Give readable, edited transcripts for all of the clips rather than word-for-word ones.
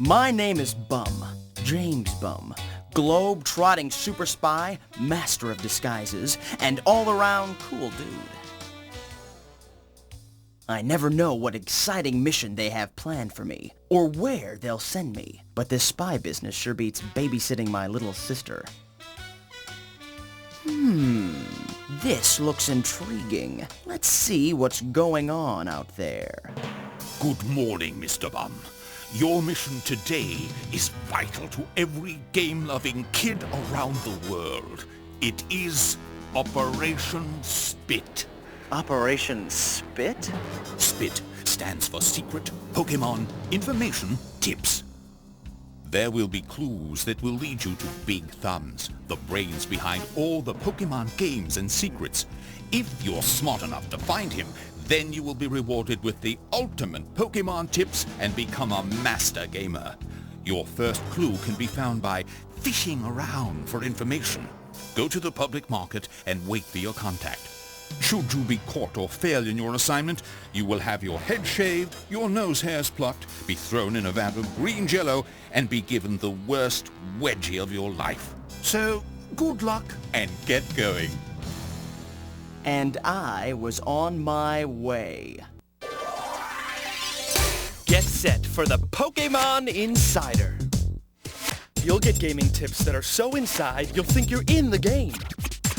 My name is Bum, James Bum, globe-trotting super spy, master of disguises, and all-around cool dude. I never know what exciting mission they have planned for me, or where they'll send me, but this spy business sure beats babysitting my little sister. This looks intriguing. Let's see what's going on out there. Good morning, Mr. Bum. Your mission today is vital to every game-loving kid around the world. It is Operation Spit. Operation Spit? SPIT stands for Secret Pokemon Information Tips. There will be clues that will lead you to Big Thumbs, the brains behind all the Pokemon games and secrets. If you're smart enough to find him, then you will be rewarded with the ultimate Pokemon tips and become a master gamer. Your first clue can be found by fishing around for information. Go to the public market and wait for your contact. Should you be caught or fail in your assignment, you will have your head shaved, your nose hairs plucked, be thrown in a vat of green jello, and be given the worst wedgie of your life. So, good luck and get going. And I was on my way. Get set for the Pokemon Insider. You'll get gaming tips that are so inside you'll think you're in the game.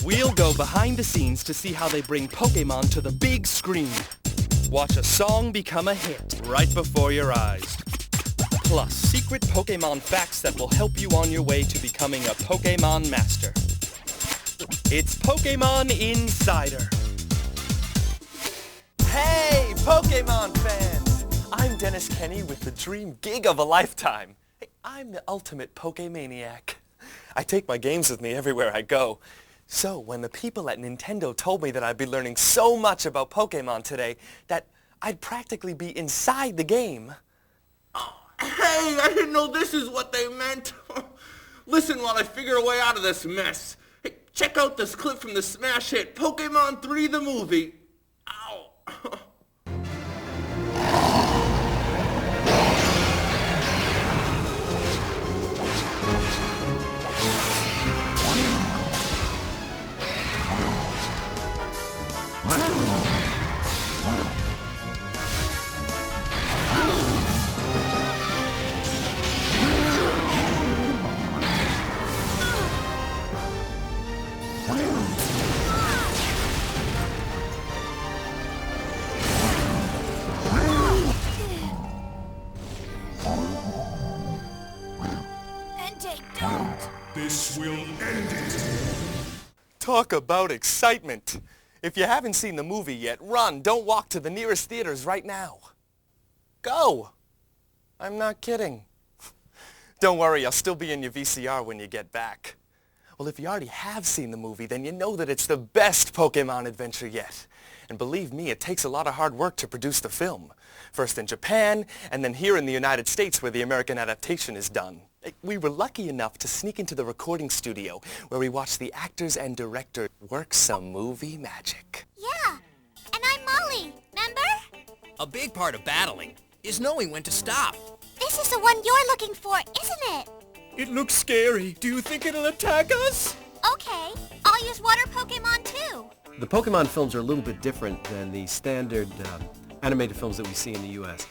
We'll go behind the scenes to see how they bring Pokemon to the big screen. Watch a song become a hit right before your eyes. Plus, secret Pokemon facts that will help you on your way to becoming a Pokemon Master. It's Pokemon Insider. Hey, Pokemon fans! I'm Dennis Kenny with the dream gig of a lifetime. Hey, I'm the ultimate Pokemaniac. I take my games with me everywhere I go. So, when the people at Nintendo told me that I'd be learning so much about Pokemon today, that I'd practically be inside the game. Oh, hey, I didn't know this is what they meant. Listen while I figure a way out of this mess. Hey, check out this clip from the smash hit Pokemon 3 the movie. Ow. This will end it. Talk about excitement. If you haven't seen the movie yet, run, don't walk to the nearest theaters right now. Go! I'm not kidding. Don't worry, I'll still be in your VCR when you get back. Well, if you already have seen the movie, then you know that it's the best Pokemon adventure yet. And believe me, it takes a lot of hard work to produce the film. First in Japan, and then here in the United States where the American adaptation is done. We were lucky enough to sneak into the recording studio where we watched the actors and director work some movie magic. Yeah, and I'm Molly, remember? A big part of battling is knowing when to stop. This is the one you're looking for, isn't it? It looks scary. Do you think it'll attack us? Okay, I'll use water Pokemon too. The Pokemon films are a little bit different than the standard animated films that we see in the U.S.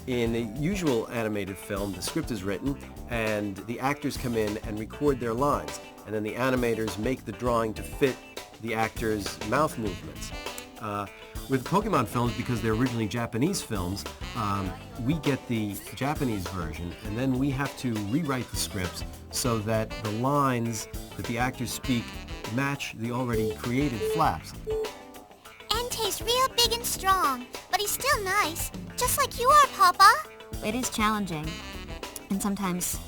In a usual animated film, the script is written and the actors come in and record their lines, and then the animators make the drawing to fit the actors' mouth movements. With Pokemon films, because they're originally Japanese films, we get the Japanese version, and then we have to rewrite the scripts so that the lines that the actors speak match the already created flaps. Entei's real big and strong, but he's still nice, just like you are, Papa. It is challenging, and sometimes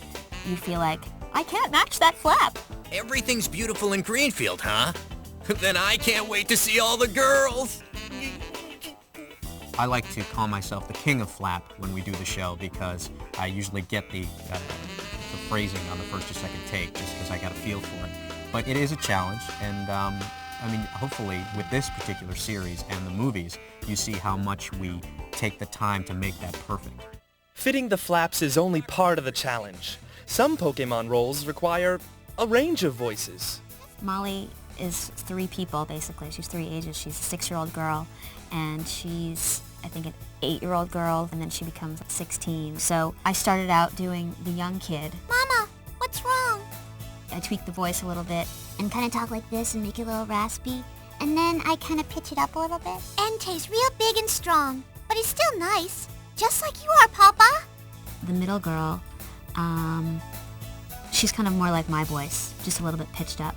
you feel like, I can't match that flap. Everything's beautiful in Greenfield, huh? Then I can't wait to see all the girls. I like to call myself the king of flap when we do the show because I usually get the phrasing on the first or second take just because I got a feel for it. But it is a challenge, and I mean, hopefully with this particular series and the movies, you see how much we take the time to make that perfect. Fitting the flaps is only part of the challenge. Some Pokemon roles require a range of voices. Molly is 3 people, basically. She's 3 ages. She's a 6-year-old girl, and she's, I think, an 8-year-old girl, and then she becomes 16. So I started out doing the young kid. Mama, what's wrong? I tweaked the voice a little bit. And kind of talk like this and make it a little raspy. And then I kind of pitch it up a little bit. Entei's real big and strong, but he's still nice. Just like you are, Papa. The middle girl, she's kind of more like my voice, just a little bit pitched up.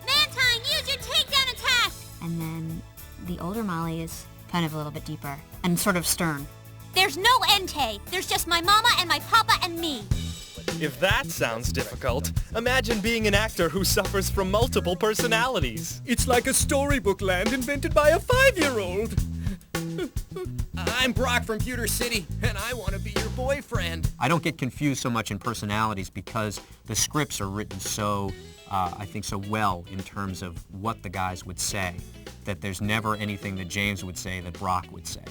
Mantine, use your takedown attack! And then the older Molly is kind of a little bit deeper and sort of stern. There's no Entei. There's just my mama and my papa and me. If that sounds difficult, imagine being an actor who suffers from multiple personalities. It's like a storybook land invented by a 5-year-old. I'm Brock from Pewter City, and I want to be your boyfriend. I don't get confused so much in personalities because the scripts are written so, I think, so well in terms of what the guys would say, that there's never anything that James would say that Brock would say.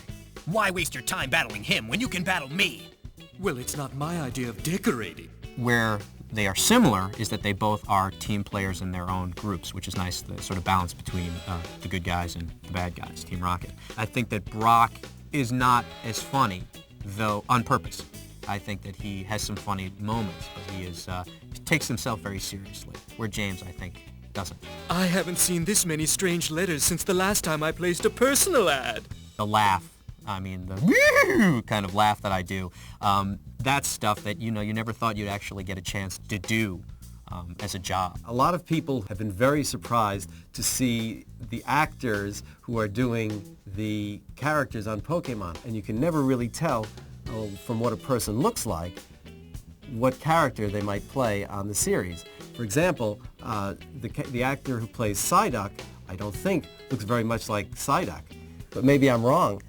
Why waste your time battling him when you can battle me? Well, it's not my idea of decorating. Where they are similar is that they both are team players in their own groups, which is nice, the sort of balance between the good guys and the bad guys, Team Rocket. I think that Brock is not as funny, though on purpose. I think that he has some funny moments, but he takes himself very seriously, where James, I think, doesn't. I haven't seen this many strange letters since the last time I placed a personal ad. The laugh, I mean, the kind of laugh that I do, that's stuff that, you never thought you'd actually get a chance to do as a job. A lot of people have been very surprised to see the actors who are doing the characters on Pokemon, and you can never really tell from what a person looks like what character they might play on the series. For example, the actor who plays Psyduck, I don't think looks very much like Psyduck, but maybe I'm wrong.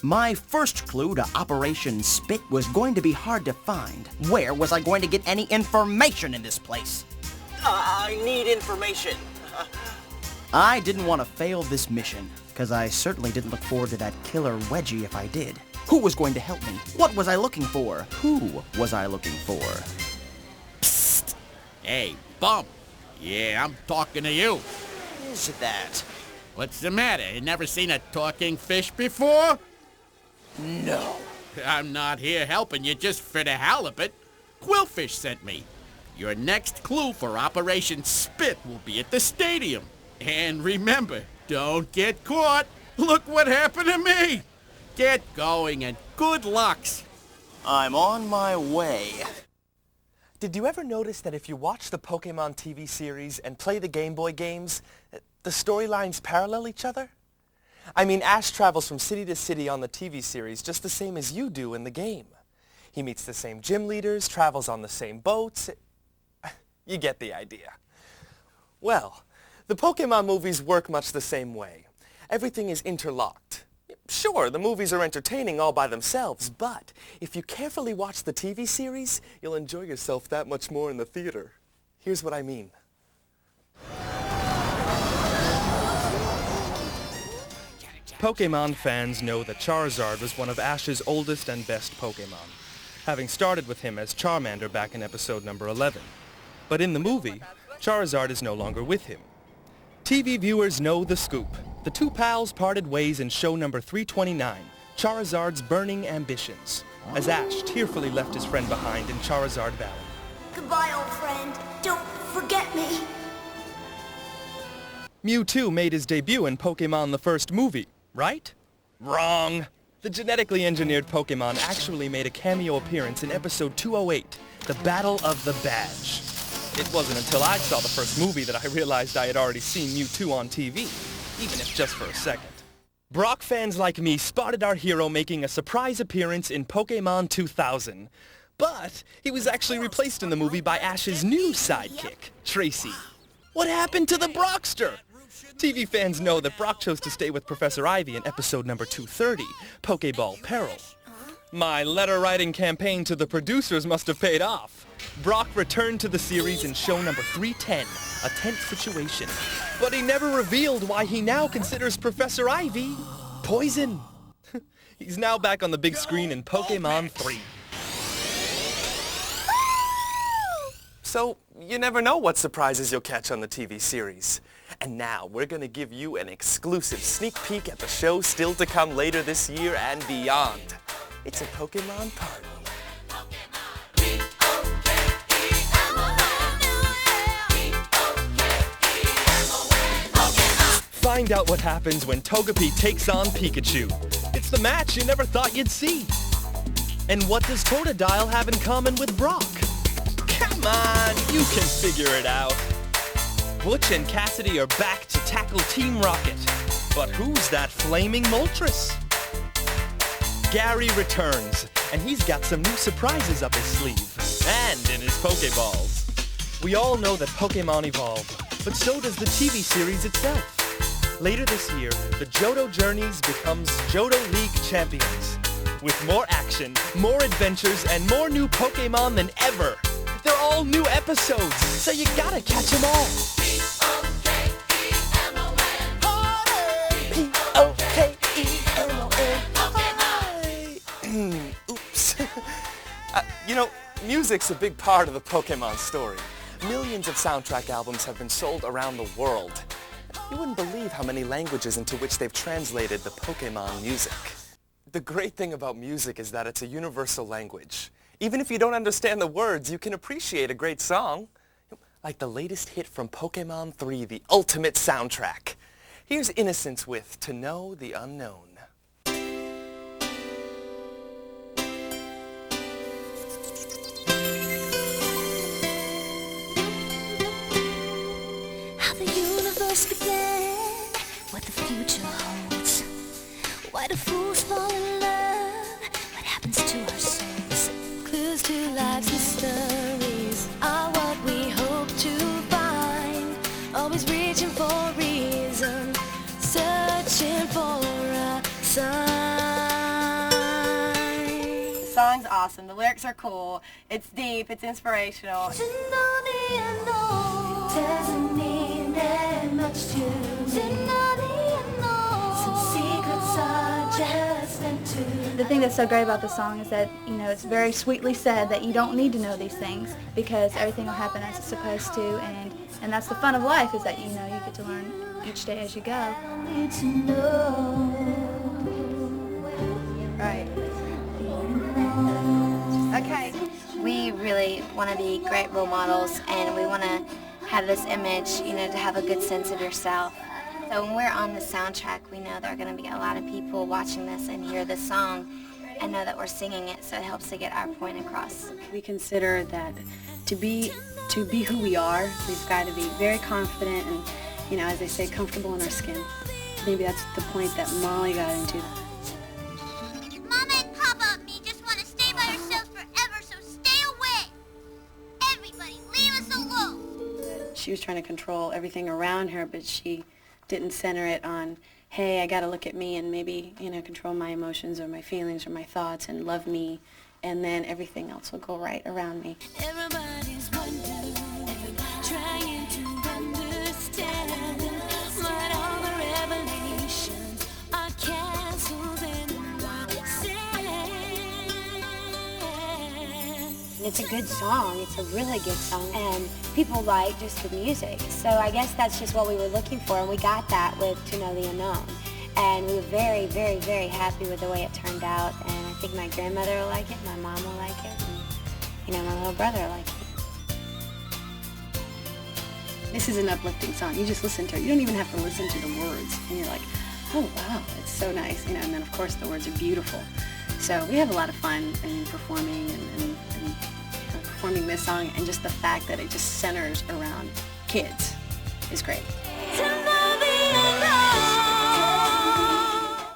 My first clue to Operation Spit was going to be hard to find. Where was I going to get any information in this place? I need information. I didn't want to fail this mission, because I certainly didn't look forward to that killer wedgie if I did. Who was going to help me? What was I looking for? Who was I looking for? Psst! Hey, Bump! Yeah, I'm talking to you. Is it that? What's the matter? You never seen a talking fish before? No. I'm not here helping you just for the halibut. Quillfish sent me. Your next clue for Operation Spit will be at the stadium. And remember, don't get caught. Look what happened to me. Get going and good lucks. I'm on my way. Did you ever notice that if you watch the Pokemon TV series and play the Game Boy games, the storylines parallel each other? I mean, Ash travels from city to city on the TV series just the same as you do in the game. He meets the same gym leaders, travels on the same boats. You get the idea. Well, the Pokemon movies work much the same way. Everything is interlocked. Sure, the movies are entertaining all by themselves, but if you carefully watch the TV series, you'll enjoy yourself that much more in the theater. Here's what I mean. Pokemon fans know that Charizard was one of Ash's oldest and best Pokemon, having started with him as Charmander back in episode number 11. But in the movie, Charizard is no longer with him. TV viewers know the scoop. The two pals parted ways in show number 329, Charizard's Burning Ambitions, as Ash tearfully left his friend behind in Charizard Valley. Goodbye, old friend. Don't forget me. Mewtwo made his debut in Pokemon the first movie, right? Wrong! The genetically engineered Pokemon actually made a cameo appearance in episode 208, The Battle of the Badge. It wasn't until I saw the first movie that I realized I had already seen Mewtwo on TV, even if just for a second. Brock fans like me spotted our hero making a surprise appearance in Pokemon 2000, but he was actually replaced in the movie by Ash's new sidekick, Tracy. What happened to the Brockster? TV fans know that Brock chose to stay with Professor Ivy in episode number 230, Pokeball Peril. My letter-writing campaign to the producers must have paid off. Brock returned to the series in show number 310, A Tense Situation. But he never revealed why he now considers Professor Ivy poison. He's now back on the big screen in Pokemon 3. So, you never know what surprises you'll catch on the TV series. And now, we're gonna give you an exclusive sneak peek at the show still to come later this year and beyond. It's a Pokemon party. Find out what happens when Togepi takes on Pikachu. It's the match you never thought you'd see. And what does Totodile have in common with Brock? Come on, you can figure it out. Butch and Cassidy are back to tackle Team Rocket. But who's that flaming Moltres? Gary returns, and he's got some new surprises up his sleeve. And in his Pokeballs. We all know that Pokemon evolve, but so does the TV series itself. Later this year, the Johto Journeys becomes Johto League champions. With more action, more adventures, and more new Pokemon than ever. They're all new episodes, so you gotta catch them all. P-O-K-E-M-O-N. Oops. You know, music's a big part of the Pokemon story. Millions of soundtrack albums have been sold around the world. You wouldn't believe how many languages into which they've translated the Pokemon music. The great thing about music is that it's a universal language. Even if you don't understand the words, you can appreciate a great song. Like the latest hit from Pokemon 3, the ultimate soundtrack. Here's Innocence with To Know the Unknown. How the universe began, what the future holds. Why do fools fall in love? What happens to our souls? Clues to life's mysteries are what we hope to find. Always reaching for a reason, searching for a sign. The song's awesome. The lyrics are cool. It's deep. It's inspirational. To know the unknown doesn't mean that much to know the unknown. Some secrets are just meant to. The thing that's so great about the song is that, you know, it's very sweetly said that you don't need to know these things because everything will happen as it's supposed to, and that's the fun of life, is that, you know, you get to learn each day as you go. Need to know. Right. Okay. We really want to be great role models, and we want to have this image, you know, to have a good sense of yourself. So when we're on the soundtrack, we know there are going to be a lot of people watching this and hear this song and know that we're singing it, so it helps to get our point across. We consider that to be who we are, we've got to be very confident and, you know, as they say, comfortable in our skin. Maybe that's the point that Molly got into. Mama and Papa and me just want to stay by ourselves forever, so stay away. Everybody, leave us alone. She was trying to control everything around her, but she didn't center it on, hey, I got to look at me and maybe, you know, control my emotions or my feelings or my thoughts and love me, and then everything else will go right around me. Everybody's wondering, trying to understand what all the revelations are canceled in sand. It's a good song. It's a really good song, and people like just the music. So I guess that's just what we were looking for, and we got that with To Know the Unknown. And we were very, very, very happy with the way it turned out, and I think my grandmother will like it, my mom will like it, and, you know, my little brother will like it. This is an uplifting song. You just listen to it. You don't even have to listen to the words, and you're like, oh wow, it's so nice, you know. And then of course the words are beautiful. So we have a lot of fun in performing and performing this song, and just the fact that it just centers around kids is great.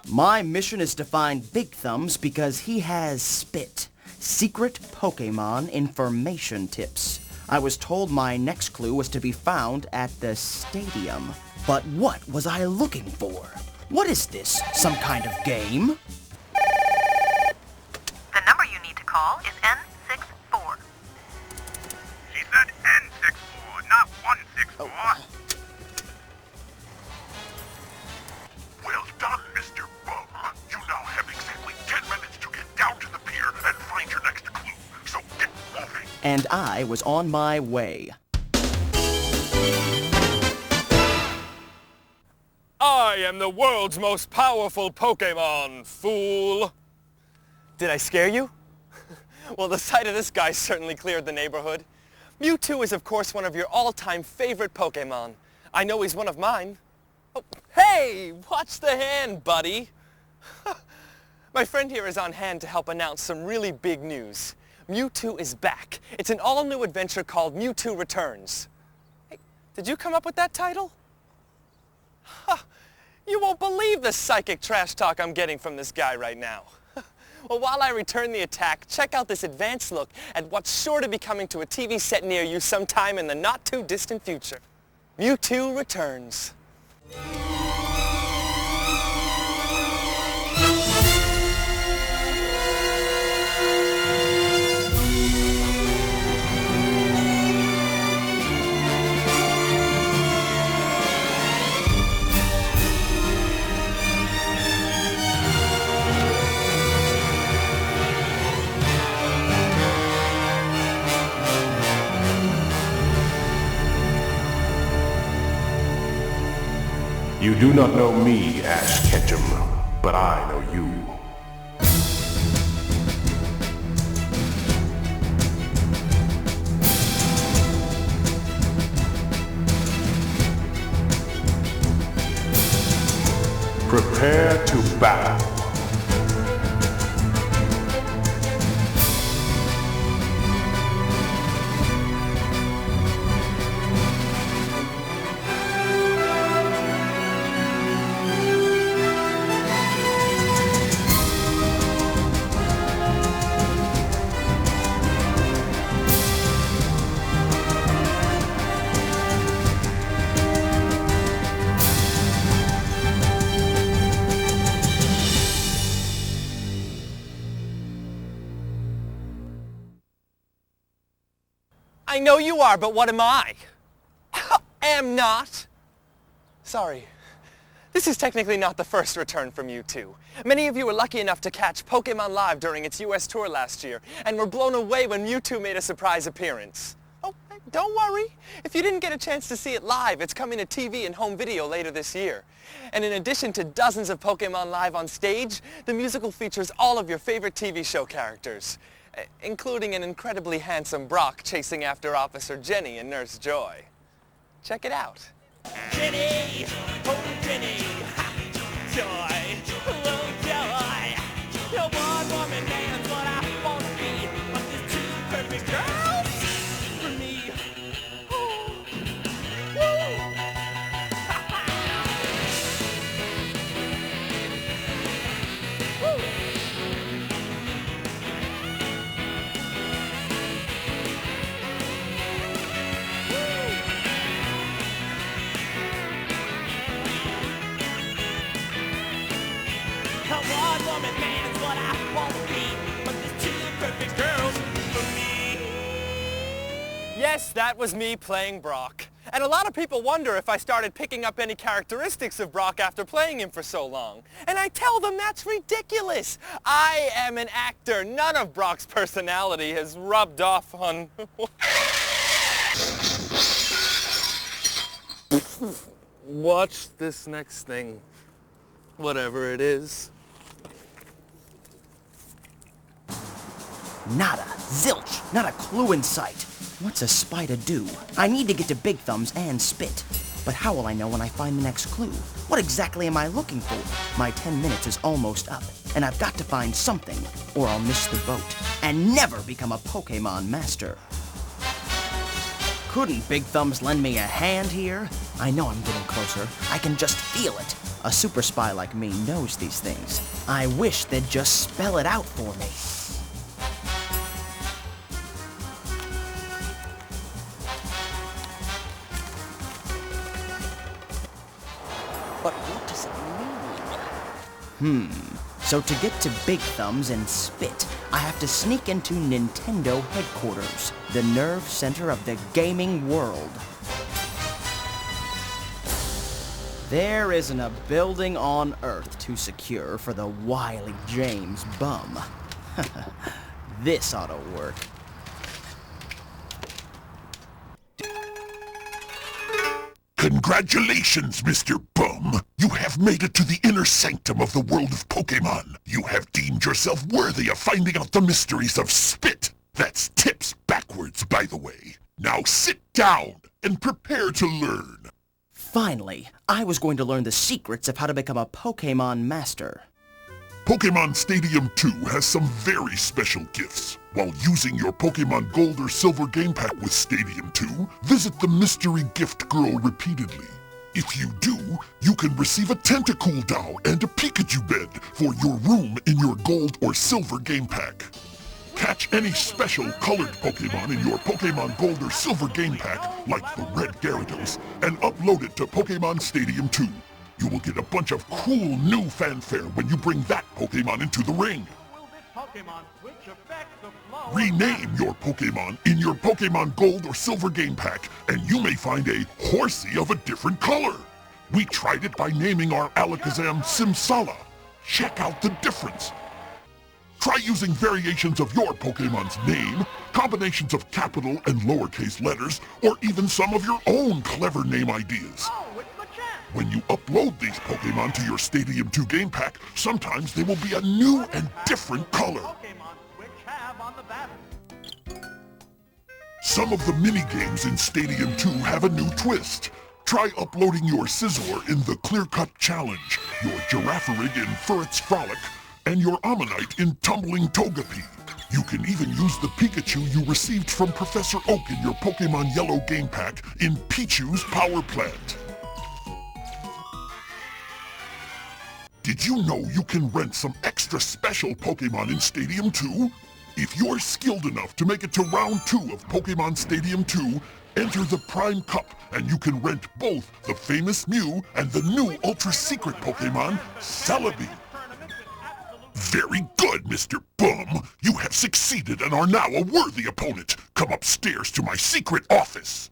My mission is to find Big Thumbs because he has spit. Secret Pokemon information tips. I was told my next clue was to be found at the stadium. But what was I looking for? What is this? Some kind of game? The number you need to call is N64. Well done, Mr. Bum. You now have exactly 10 minutes to get down to the pier and find your next clue. So get moving. And I was on my way. I am the world's most powerful Pokemon, fool. Did I scare you? Well, the sight of this guy certainly cleared the neighborhood. Mewtwo is, of course, one of your all-time favorite Pokemon. I know he's one of mine. Oh, hey! Watch the hand, buddy! My friend here is on hand to help announce some really big news. Mewtwo is back. It's an all-new adventure called Mewtwo Returns. Hey, did you come up with that title? You won't believe the psychic trash talk I'm getting from this guy right now. Well, while I return the attack, check out this advanced look at what's sure to be coming to a TV set near you sometime in the not-too-distant future. Mewtwo Returns. You do not know me, Ash Ketchum, but I know you. Prepare to battle. I know you are, but what am I? Am not. Sorry. This is technically not the first return from Mewtwo. Many of you were lucky enough to catch Pokemon Live during its US tour last year, and were blown away when Mewtwo made a surprise appearance. Oh, don't worry. If you didn't get a chance to see it live, it's coming to TV and home video later this year. And in addition to dozens of Pokemon Live on stage, the musical features all of your favorite TV show characters, including an incredibly handsome Brock chasing after Officer Jenny and Nurse Joy. Check it out. Jenny! Oh, Jenny! Ha! Joy! Little Joy! Your one woman man's what I want to be, but there's two perfect girls for me. Oh. Woo! Ha ha! Woo! One-woman man's what I want to be, but there's two perfect girls for me. Yes, that was me playing Brock. And a lot of people wonder if I started picking up any characteristics of Brock after playing him for so long. And I tell them that's ridiculous. I am an actor. None of Brock's personality has rubbed off on... Watch this next thing. Whatever it is. Nada, zilch, not a clue in sight. What's a spider do? I need to get to Big Thumbs and Spit. But how will I know when I find the next clue? What exactly am I looking for? My 10 minutes is almost up, and I've got to find something, or I'll miss the boat, and never become a Pokemon master. Couldn't Big Thumbs lend me a hand here? I know I'm getting closer. I can just feel it. A super spy like me knows these things. I wish they'd just spell it out for me. But what does it mean? So to get to Big Thumbs and Spit, I have to sneak into Nintendo headquarters, the nerve center of the gaming world. There isn't a building on Earth too secure for the wily James bum. This ought to work. Congratulations, Mr. Bum! You have made it to the inner sanctum of the world of Pokémon. You have deemed yourself worthy of finding out the mysteries of spit. That's tips backwards, by the way. Now sit down and prepare to learn. Finally, I was going to learn the secrets of how to become a Pokémon master. Pokemon Stadium 2 has some very special gifts. While using your Pokemon Gold or Silver game pack with Stadium 2, visit the Mystery Gift Girl repeatedly. If you do, you can receive a Tentacool Doll and a Pikachu bed for your room in your Gold or Silver game pack. Catch any special colored Pokemon in your Pokemon Gold or Silver game pack, like the Red Gyarados, and upload it to Pokemon Stadium 2. You will get a bunch of cool new fanfare when you bring that Pokemon into the ring. Rename your Pokemon in your Pokemon Gold or Silver game pack, and you may find a Horsey of a different color. We tried it by naming our Alakazam Simsala. Check out the difference. Try using variations of your Pokemon's name, combinations of capital and lowercase letters, or even some of your own clever name ideas. When you upload these Pokemon to your Stadium 2 game pack, sometimes they will be a new and different color. Some of the mini-games in Stadium 2 have a new twist. Try uploading your Scizor in the Clear Cut Challenge, your Girafarig in Furret's Frolic, and your Ammonite in Tumbling Togepi. You can even use the Pikachu you received from Professor Oak in your Pokemon Yellow game pack in Pichu's Power Plant. Did you know you can rent some extra special Pokemon in Stadium 2? If you're skilled enough to make it to Round 2 of Pokemon Stadium 2, enter the Prime Cup and you can rent both the famous Mew and the new ultra-secret Pokemon, Celebi. Very good, Mr. Bum. You have succeeded and are now a worthy opponent. Come upstairs to my secret office.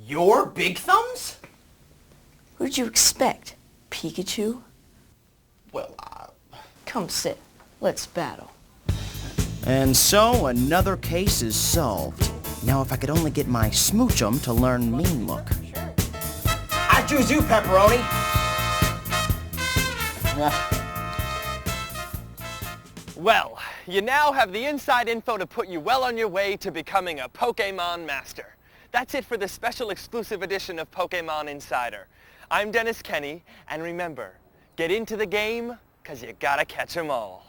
Your Big Thumbs? Who'd you expect? Pikachu? Well, Come sit. Let's battle. And so another case is solved. Now if I could only get my smoochum to learn Mean Look. I choose you, Pepperoni! Well, you now have the inside info to put you well on your way to becoming a Pokémon Master. That's it for the special exclusive edition of Pokémon Insider. I'm Dennis Kenny, and remember, get into the game, 'cause you gotta catch 'em all.